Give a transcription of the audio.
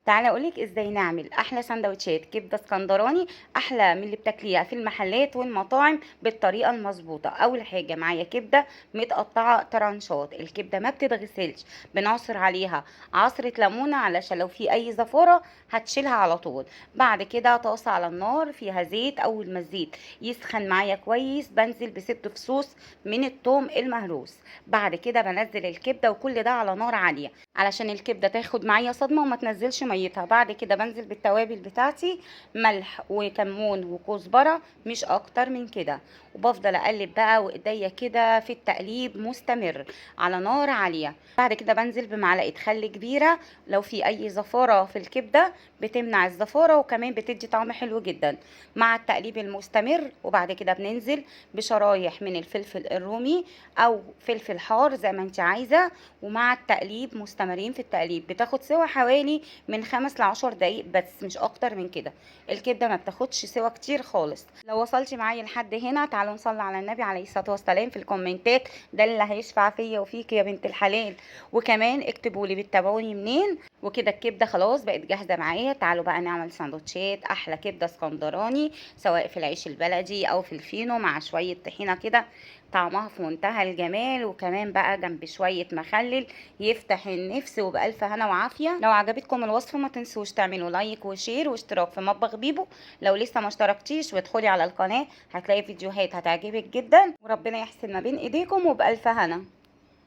تعالي اقولك ازاي نعمل احلى سندوتشات كبده اسكندراني، احلى من اللي بتاكليها في المحلات والمطاعم بالطريقه المظبوطه. اول حاجه معايا كبده متقطعه طرنشات. الكبده ما بتتغسلش، بنعصر عليها عصره ليمونه علشان لو في اي زفاره هتشيلها على طول. بعد كده طاسه على النار فيها زيت. اول ما الزيت يسخن معايا كويس بنزل بست فصوص من الثوم المهروس. بعد كده بنزل الكبده وكل ده على نار عاليه علشان الكبده تاخد معايا صدمه وما تنزلش ميتها. بعد كده بنزل بالتوابل بتاعتي، ملح وكمون وكزبره، مش اكتر من كده. وبفضل اقلب بقى وايديا كده في التقليب مستمر على نار عاليه. بعد كده بنزل بمعلقه خل كبيره، لو في اي زفاره في الكبده بتمنع الزفاره وكمان بتدي طعم حلو جدا مع التقليب المستمر. وبعد كده بننزل بشرايح من الفلفل الرومي او فلفل حار زي ما انت عايزه. ومع التقليب مستمرين في التقليب، بتاخد سوا حوالي من 5 ل10 دقايق بس، مش اكتر من كده. الكبده ما بتاخدش سوا كتير خالص. لو وصلتي معايا لحد هنا تعالوا نصلي على النبي عليه الصلاه والسلام في الكومنتات، ده اللي هيشفع فيا وفيك يا بنت الحلال. وكمان اكتبوا لي بتتابعوني منين. وكده الكبده خلاص بقت جاهزه معايا. تعالوا بقى نعمل سندوتشات احلى كبده اسكندراني، سواء في العيش البلدي او في الفينو مع شويه طحينه كده، طعمها في منتهى الجمال. وكمان بقى جنب شوية مخلل يفتح النفس. وبألف هنا وعافية. لو عجبتكم الوصفة ما تنسوش تعملوا لايك وشير واشتراك في مطبخ بيبو لو لسه ما اشتركتيش، وادخلي على القناة هتلاقي فيديوهات هتعجبك جدا. وربنا يحسن ما بين ايديكم وبألف هنا.